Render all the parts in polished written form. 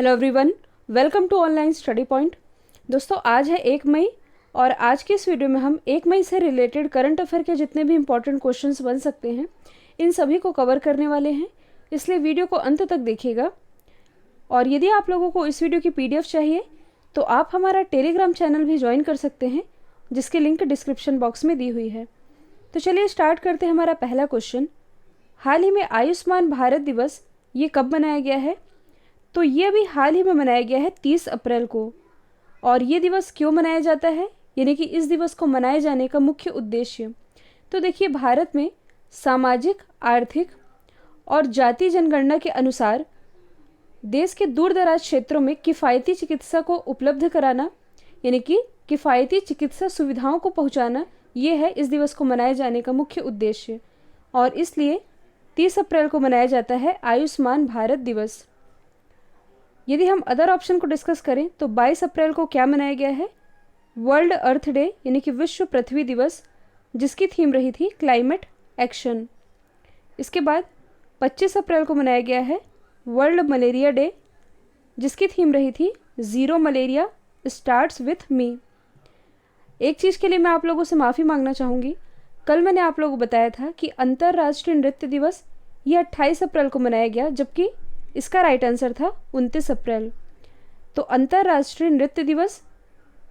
Hello everyone, welcome to online study point. दोस्तों, आज है 1 मई और आज के इस वीडियो में हम 1 मई से रिलेटेड करंट अफेयर के जितने भी इंपॉर्टेंट क्वेश्चंस बन सकते हैं इन सभी को कवर करने वाले हैं, इसलिए वीडियो को अंत तक देखिएगा। और यदि आप लोगों को इस वीडियो की PDF चाहिए तो आप हमारा टेलीग्राम चैनल भी ज्वाइन कर सकते हैं, जिसकी लिंक डिस्क्रिप्शन बॉक्स में दी हुई है। तो चलिए स्टार्ट करते हैं। हमारा पहला क्वेश्चन, हाल ही में आयुष्मान भारत दिवस ये कब मनाया गया है? तो ये भी हाल ही में मनाया गया है 30 अप्रैल को। और ये दिवस क्यों मनाया जाता है, यानी कि इस दिवस को मनाए जाने का मुख्य उद्देश्य, तो देखिए, भारत में सामाजिक, आर्थिक और जाति जनगणना के अनुसार देश के दूर दराज क्षेत्रों में किफ़ायती चिकित्सा को उपलब्ध कराना, यानी कि किफ़ायती चिकित्सा सुविधाओं को पहुंचाना, ये है इस दिवस को मनाए जाने का मुख्य उद्देश्य। और इसलिए 30 अप्रैल को मनाया जाता है आयुष्मान भारत दिवस। यदि हम अदर ऑप्शन को डिस्कस करें तो 22 अप्रैल को क्या मनाया गया है? वर्ल्ड अर्थ डे, यानी कि विश्व पृथ्वी दिवस, जिसकी थीम रही थी क्लाइमेट एक्शन। इसके बाद 25 अप्रैल को मनाया गया है वर्ल्ड मलेरिया डे, जिसकी थीम रही थी zero malaria starts with me. एक चीज़ के लिए मैं आप लोगों से माफ़ी मांगना चाहूँगी। कल मैंने आप लोगों को बताया था कि अंतर्राष्ट्रीय नृत्य दिवस ये 28 अप्रैल को मनाया गया, जबकि इसका राइट आंसर था 29 अप्रैल। तो अंतर्राष्ट्रीय नृत्य दिवस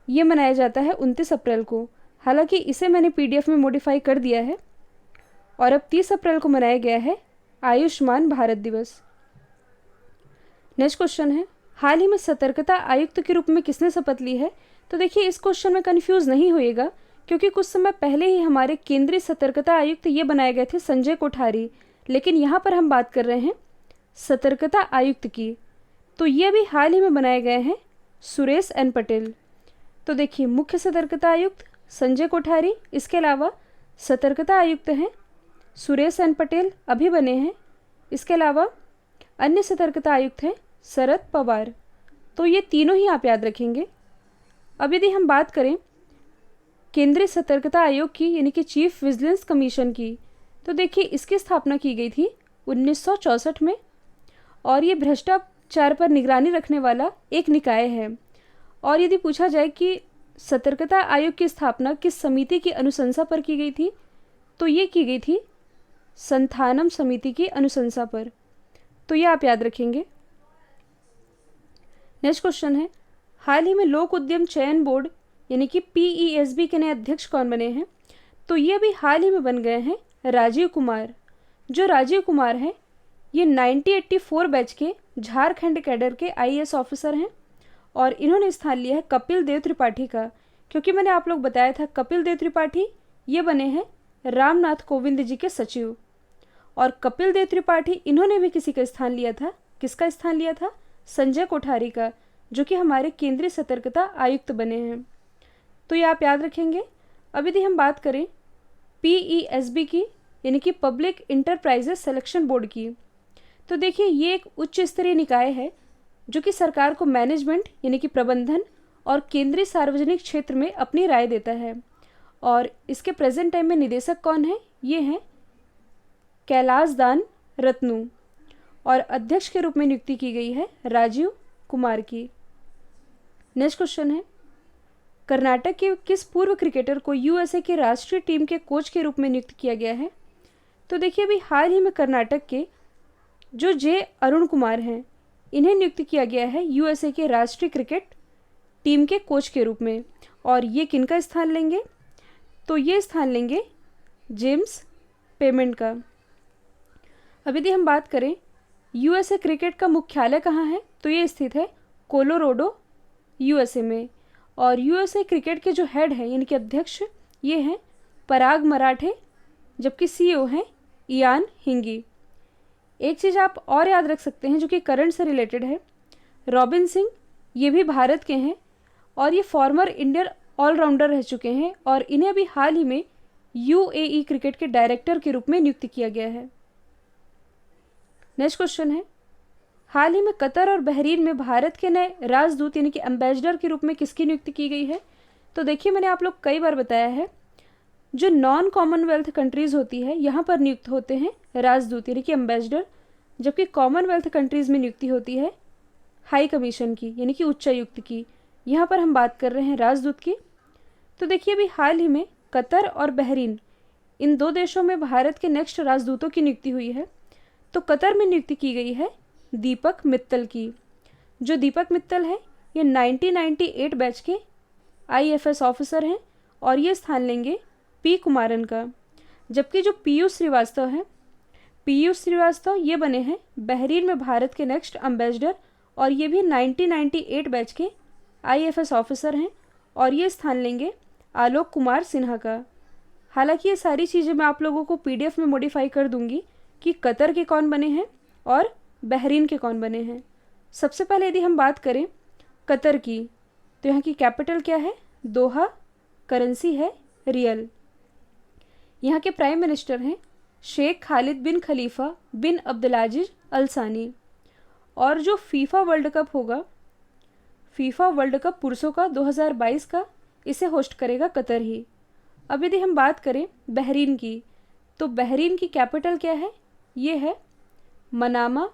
ये मनाया जाता है 29 अप्रैल को। हालांकि इसे मैंने PDF में मॉडिफाई कर दिया है और अब 30 अप्रैल को मनाया गया है आयुष्मान भारत दिवस। नेक्स्ट क्वेश्चन है, हाल ही में सतर्कता आयुक्त के रूप में किसने शपथ ली है? तो देखिए, इस क्वेश्चन में कन्फ्यूज़ नहीं होइएगा, क्योंकि कुछ समय पहले ही हमारे केंद्रीय सतर्कता आयुक्त ये बनाए गए थे संजय कोठारी, लेकिन यहाँ पर हम बात कर रहे हैं सतर्कता आयुक्त की। तो ये भी हाल ही में बनाए गए हैं सुरेश एन पटेल। तो देखिए, मुख्य सतर्कता आयुक्त संजय कोठारी, इसके अलावा सतर्कता आयुक्त हैं सुरेश एन पटेल, अभी बने हैं। इसके अलावा अन्य सतर्कता आयुक्त हैं शरद पवार। तो ये तीनों ही आप याद रखेंगे। अब यदि हम बात करें केंद्रीय सतर्कता आयोग की, यानी कि चीफ विजिलेंस कमीशन की, तो देखिए, इसकी स्थापना की गई थी 1964 में और ये भ्रष्टाचार पर निगरानी रखने वाला एक निकाय है। और यदि पूछा जाए कि सतर्कता आयोग की स्थापना किस समिति की अनुशंसा पर की गई थी, तो ये की गई थी संथानम समिति की अनुशंसा पर। तो ये आप याद रखेंगे। नेक्स्ट क्वेश्चन है, हाल ही में लोक उद्यम चयन बोर्ड, यानी कि PESB के नए अध्यक्ष कौन बने हैं? तो ये भी हाल ही में बन गए हैं राजीव कुमार। जो राजीव कुमार हैं ये 1984 बैच के झारखंड कैडर के IAS ऑफिसर हैं और इन्होंने स्थान लिया है कपिल देव त्रिपाठी का, क्योंकि मैंने आप लोग बताया था कपिल देव त्रिपाठी ये बने हैं रामनाथ कोविंद जी के सचिव। और कपिल देव त्रिपाठी इन्होंने भी किसी का स्थान लिया था। किसका स्थान लिया था? संजय कोठारी का, जो कि हमारे केंद्रीय सतर्कता आयुक्त बने हैं। तो ये आप याद रखेंगे। अब यदि हम बात करें PESB की, यानी कि पब्लिक इंटरप्राइजेस सिलेक्शन बोर्ड की, तो देखिए, ये एक उच्च स्तरीय निकाय है जो कि सरकार को मैनेजमेंट, यानी कि प्रबंधन और केंद्रीय सार्वजनिक क्षेत्र में अपनी राय देता है। और इसके प्रेजेंट टाइम में निदेशक कौन है? ये हैं कैलाश दान रत्नू और अध्यक्ष के रूप में नियुक्ति की गई है राजीव कुमार की। नेक्स्ट क्वेश्चन है, कर्नाटक के किस पूर्व क्रिकेटर को USA की राष्ट्रीय टीम के कोच के रूप में नियुक्त किया गया है? तो देखिए, अभी हाल ही में कर्नाटक के जो J अरुण कुमार हैं, इन्हें नियुक्त किया गया है USA के राष्ट्रीय क्रिकेट टीम के कोच के रूप में। और ये किनका स्थान लेंगे? तो ये स्थान लेंगे जेम्स पेमेंट का। अब यदि हम बात करें USA क्रिकेट का मुख्यालय कहाँ है, तो ये स्थित है कोलोराडो USA में। और USA क्रिकेट के जो हेड हैं, यानी कि अध्यक्ष, ये हैं पराग मराठे, जबकि CEO हैं इयान हिंगी। एक चीज़ आप और याद रख सकते हैं जो कि करंट से रिलेटेड है, रॉबिन सिंह, ये भी भारत के हैं और ये फॉर्मर इंडियन ऑलराउंडर रह चुके हैं और इन्हें भी हाल ही में UAE क्रिकेट के डायरेक्टर के रूप में नियुक्त किया गया है। नेक्स्ट क्वेश्चन है, हाल ही में कतर और बहरीन में भारत के नए राजदूत, यानी कि एम्बेसडर के रूप में किसकी नियुक्ति की गई है? तो देखिए, मैंने आप लोग कई बार बताया है, जो नॉन कॉमनवेल्थ कंट्रीज़ होती है यहाँ पर नियुक्त होते हैं राजदूत, यानी कि एम्बेसडर, जबकि कॉमनवेल्थ कंट्रीज़ में नियुक्ति होती है हाई कमीशन की यानी कि उच्चायुक्त की। यहाँ पर हम बात कर रहे हैं राजदूत की। तो देखिए अभी हाल ही में कतर और बहरीन, इन 2 देशों में भारत के नेक्स्ट राजदूतों की नियुक्ति हुई है। तो कतर में नियुक्ति की गई है दीपक मित्तल की। जो दीपक मित्तल है ये 1998 बैच के IFS ऑफिसर हैं और ये स्थान लेंगे पी कुमारन का। जबकि जो पीयूष श्रीवास्तव हैं, पीयूष श्रीवास्तव ये बने हैं बहरीन में भारत के नेक्स्ट एम्बेसडर और ये भी 1998 बैच के IFS ऑफिसर हैं और ये स्थान लेंगे आलोक कुमार सिन्हा का। हालांकि ये सारी चीज़ें मैं आप लोगों को PDF में मॉडिफाई कर दूंगी कि कतर के कौन बने हैं और बहरीन के कौन बने हैं। सबसे पहले यदि हम बात करें कतर की, तो यहाँ की कैपिटल क्या है? दोहा। करेंसी है रियल। यहाँ के प्राइम मिनिस्टर हैं शेख खालिद बिन खलीफा बिन अब्दुलाजिज अल सानी। और जो फीफा वर्ल्ड कप होगा, फीफा वर्ल्ड कप पुरुषों का 2022 का, इसे होस्ट करेगा कतर ही। अब यदि हम बात करें बहरीन की, तो बहरीन की कैपिटल क्या है? ये है मनामा।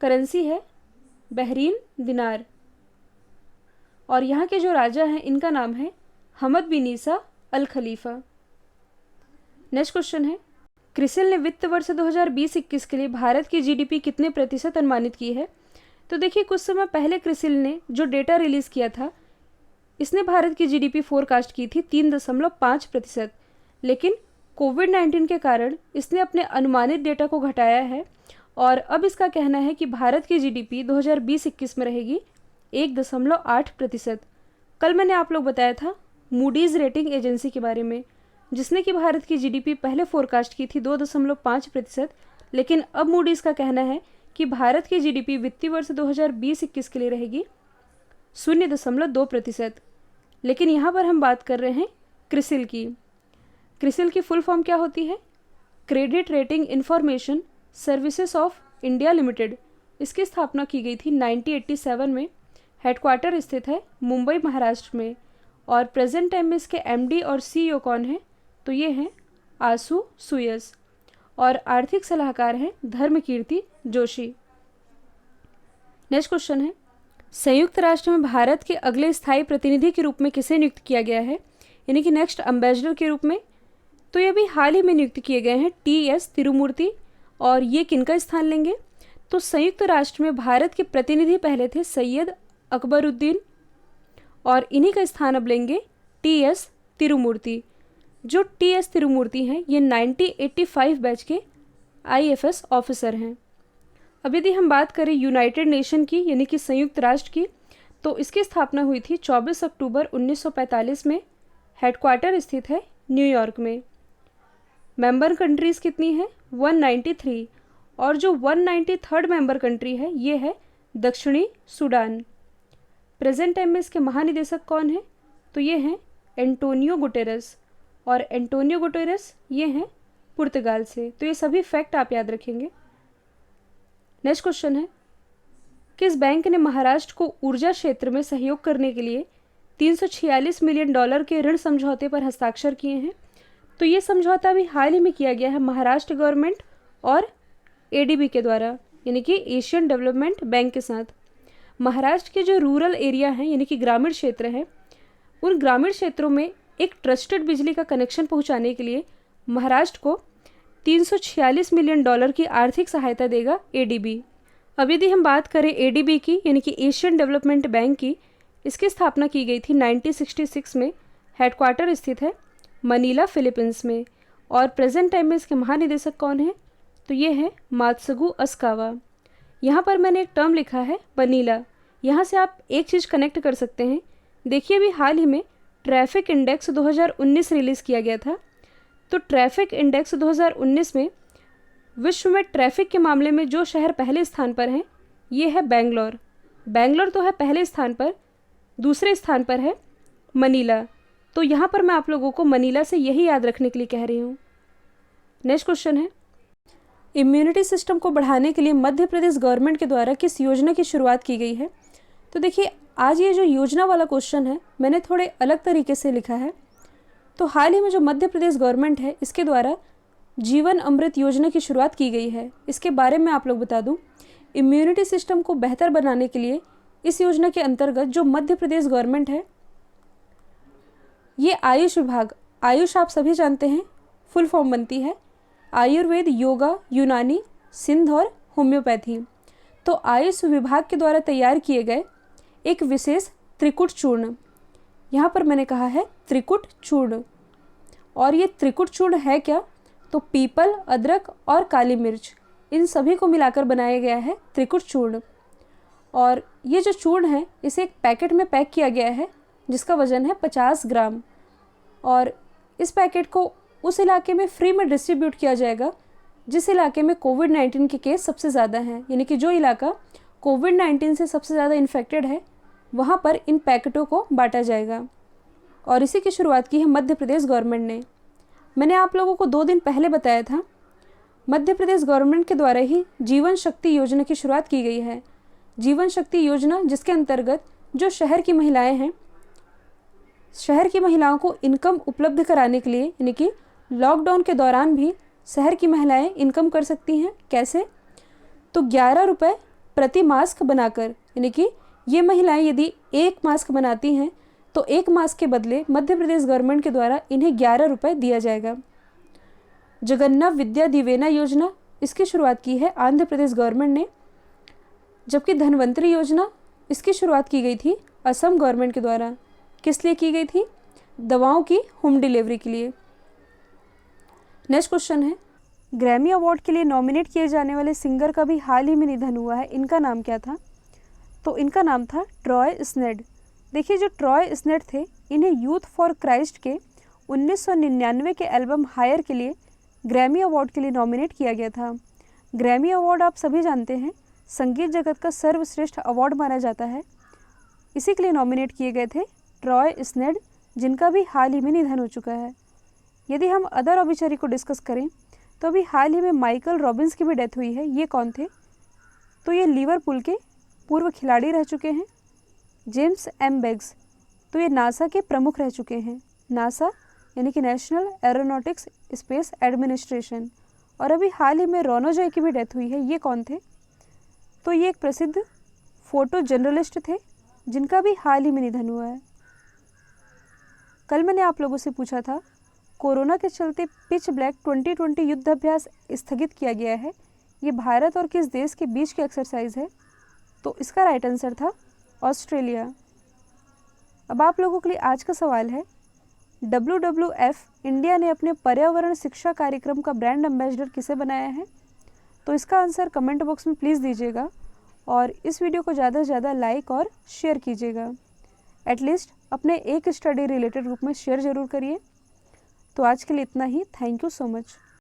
करेंसी है बहरीन दिनार। और यहाँ के जो राजा हैं इनका नाम है हमद बिन ईसा अल खलीफा। नेक्स्ट क्वेश्चन है, क्रिसिल ने वित्त वर्ष 2020-21 के लिए भारत की GDP कितने प्रतिशत अनुमानित की है? तो देखिए कुछ समय पहले क्रिसिल ने जो डेटा रिलीज़ किया था, इसने भारत की GDP फोरकास्ट की थी 3.5%, लेकिन कोविड-19 के कारण इसने अपने अनुमानित डेटा को घटाया है और अब इसका कहना है कि भारत की GDP 2020-21 में रहेगी 1.8%। कल मैंने आप लोग बताया था मूडीज़ रेटिंग एजेंसी के बारे में, जिसने कि भारत की GDP पहले फोरकास्ट की थी 2.5%, लेकिन अब मूडीज़ का कहना है कि भारत की GDP वित्तीय वर्ष 2020-21 के लिए रहेगी 0.2%। लेकिन यहाँ पर हम बात कर रहे हैं क्रिसिल की। क्रिसिल की फुल फॉर्म क्या होती है? Credit rating information services of India limited. इसकी स्थापना की गई थी 1987 में। हेडक्वार्टर स्थित है मुंबई महाराष्ट्र में और प्रेजेंट टाइम में इसके MD और CEO कौन है? तो ये हैं आसू सुयस और आर्थिक सलाहकार हैं धर्मकीर्ति जोशी। नेक्स्ट क्वेश्चन है, संयुक्त राष्ट्र में भारत के अगले स्थायी प्रतिनिधि के रूप में किसे नियुक्त किया गया है, यानी कि नेक्स्ट एम्बेसडर के रूप में? तो ये भी हाल ही में नियुक्त किए गए हैं TS तिरुमूर्ति। और ये किनका स्थान लेंगे? तो संयुक्त राष्ट्र में भारत के प्रतिनिधि पहले थे सैयद अकबरुद्दीन और इन्हीं का स्थान अब लेंगे TS तिरुमूर्ति। जो TS तिरुमूर्ति हैं ये 1985 बैच के IFS ऑफिसर हैं। अब यदि हम बात करें यूनाइटेड नेशन की यानी कि संयुक्त राष्ट्र की, तो इसकी स्थापना हुई थी 24 अक्टूबर 1945 में। हेडक्वार्टर स्थित है न्यूयॉर्क में। मेंबर कंट्रीज़ कितनी हैं? 193। और जो 193rd मेंबर कंट्री है ये है दक्षिणी सूडान। प्रेजेंट टाइम में इसके महानिदेशक कौन है? तो ये हैं एंटोनियो गुटेरेस और एंटोनियो गुटेरेस ये हैं पुर्तगाल से। तो ये सभी फैक्ट आप याद रखेंगे। नेक्स्ट क्वेश्चन है, किस बैंक ने महाराष्ट्र को ऊर्जा क्षेत्र में सहयोग करने के लिए $346 मिलियन के ऋण समझौते पर हस्ताक्षर किए हैं? तो ये समझौता भी हाल ही में किया गया है महाराष्ट्र गवर्नमेंट और ADB के द्वारा, यानी कि एशियन डेवलपमेंट बैंक के साथ। महाराष्ट्र के जो रूरल एरिया हैं यानी कि ग्रामीण क्षेत्र हैं, उन ग्रामीण क्षेत्रों में एक ट्रस्टेड बिजली का कनेक्शन पहुंचाने के लिए महाराष्ट्र को $346 मिलियन की आर्थिक सहायता देगा ADB। अब यदि हम बात करें ADB की यानी कि एशियन डेवलपमेंट बैंक की, इसकी स्थापना की गई थी 1966 में। हेडक्वार्टर स्थित है मनीला फिलीपींस में और प्रेजेंट टाइम में इसके महानिदेशक कौन है? तो ये है मात्सुगु अस्कावा। यहाँ पर मैंने एक टर्म लिखा है मनीला, यहाँ से आप एक चीज़ कनेक्ट कर सकते हैं। देखिए अभी हाल ही में ट्रैफिक इंडेक्स 2019 रिलीज़ किया गया था। तो ट्रैफिक इंडेक्स 2019 में विश्व में ट्रैफिक के मामले में जो शहर पहले स्थान पर हैं ये है बेंगलोर। बेंगलोर तो है पहले स्थान पर, दूसरे स्थान पर है मनीला। तो यहाँ पर मैं आप लोगों को मनीला से यही याद रखने के लिए कह रही हूँ। नेक्स्ट क्वेश्चन है, इम्यूनिटी सिस्टम को बढ़ाने के लिए मध्य प्रदेश गवर्नमेंट के द्वारा किस योजना की शुरुआत की गई है? तो देखिए आज ये जो योजना वाला क्वेश्चन है मैंने थोड़े अलग तरीके से लिखा है। तो हाल ही में जो मध्य प्रदेश गवर्नमेंट है इसके द्वारा जीवन अमृत योजना की शुरुआत की गई है। इसके बारे में आप लोग बता दूं, इम्यूनिटी सिस्टम को बेहतर बनाने के लिए इस योजना के अंतर्गत जो मध्य प्रदेश गवर्नमेंट है, ये आयुष विभाग, आयुष आप सभी जानते हैं फुल फॉर्म बनती है आयुर्वेद, योगा, यूनानी, सिंध और होम्योपैथी। तो आयुष विभाग के द्वारा तैयार किए गए एक विशेष त्रिकुट चूर्ण, यहाँ पर मैंने कहा है त्रिकुट चूर्ण, और ये त्रिकुट चूर्ण है क्या, तो पीपल, अदरक और काली मिर्च, इन सभी को मिलाकर बनाया गया है त्रिकुट चूर्ण। और ये जो चूर्ण है इसे एक पैकेट में पैक किया गया है जिसका वजन है 50 ग्राम, और इस पैकेट को उस इलाके में फ्री में डिस्ट्रीब्यूट किया जाएगा जिस इलाके में कोविड-19 के केस सबसे ज़्यादा हैं, यानी कि जो इलाका कोविड-19 से सबसे ज़्यादा इन्फेक्टेड है वहाँ पर इन पैकेटों को बांटा जाएगा। और इसी की शुरुआत की है मध्य प्रदेश गवर्नमेंट ने। मैंने आप लोगों को 2 दिन पहले बताया था मध्य प्रदेश गवर्नमेंट के द्वारा ही जीवन शक्ति योजना की शुरुआत की गई है। जीवन शक्ति योजना जिसके अंतर्गत जो शहर की महिलाएं हैं, शहर की महिलाओं को इनकम उपलब्ध कराने के लिए, यानी कि लॉकडाउन के दौरान भी शहर की महिलाएं इनकम कर सकती हैं। कैसे, तो 11 रुपये प्रति मास्क बनाकर, यानी कि ये महिलाएं यदि 1 मास्क बनाती हैं तो 1 मास्क के बदले मध्य प्रदेश गवर्नमेंट के द्वारा इन्हें 11 रुपये दिया जाएगा। जगन्ना विद्या दिवेना योजना, इसकी शुरुआत की है आंध्र प्रदेश गवर्नमेंट ने, जबकि धनवंतरी योजना इसकी शुरुआत की गई थी असम गवर्नमेंट के द्वारा। किस लिए की गई थी, दवाओं की होम डिलीवरी के लिए। नेक्स्ट क्वेश्चन है, ग्रैमी अवार्ड के लिए नॉमिनेट किए जाने वाले सिंगर का भी हाल ही में निधन हुआ है, इनका नाम क्या था, तो इनका नाम था ट्रॉय स्नेड। देखिए जो ट्रॉय स्नेड थे इन्हें यूथ फॉर क्राइस्ट के 1999 के एल्बम हायर के लिए ग्रैमी अवार्ड के लिए नॉमिनेट किया गया था। ग्रैमी अवार्ड आप सभी जानते हैं संगीत जगत का सर्वश्रेष्ठ अवार्ड माना जाता है। इसी के लिए नॉमिनेट किए गए थे ट्रॉय स्नेड, जिनका भी हाल ही में निधन हो चुका है। यदि हम अदर ऑबिचरी को डिस्कस करें तो अभी हाल ही में माइकल रॉबिन्स की भी डेथ हुई है। ये कौन थे, तो ये लिवरपूल के पूर्व खिलाड़ी रह चुके हैं। जेम्स एम बेग्स, तो ये नासा के प्रमुख रह चुके हैं। नासा यानी कि नेशनल एरोनॉटिक्स स्पेस एडमिनिस्ट्रेशन। और अभी हाल ही में रोनो जॉय की भी डेथ हुई है। ये कौन थे, तो ये एक प्रसिद्ध फोटो जर्नलिस्ट थे जिनका भी हाल ही में निधन हुआ है। कल मैंने आप लोगों से पूछा था कोरोना के चलते पिच ब्लैक 2020 युद्धाभ्यास स्थगित किया गया है, ये भारत और किस देश के बीच की एक्सरसाइज है, तो इसका राइट आंसर था ऑस्ट्रेलिया। अब आप लोगों के लिए आज का सवाल है, WWF इंडिया ने अपने पर्यावरण शिक्षा कार्यक्रम का ब्रांड एम्बेसडर किसे बनाया है, तो इसका आंसर कमेंट बॉक्स में प्लीज़ दीजिएगा और इस वीडियो को ज़्यादा से ज़्यादा लाइक और शेयर कीजिएगा। एटलीस्ट अपने एक स्टडी रिलेटेड ग्रुप में शेयर ज़रूर करिए। तो आज के लिए इतना ही। Thank you so much.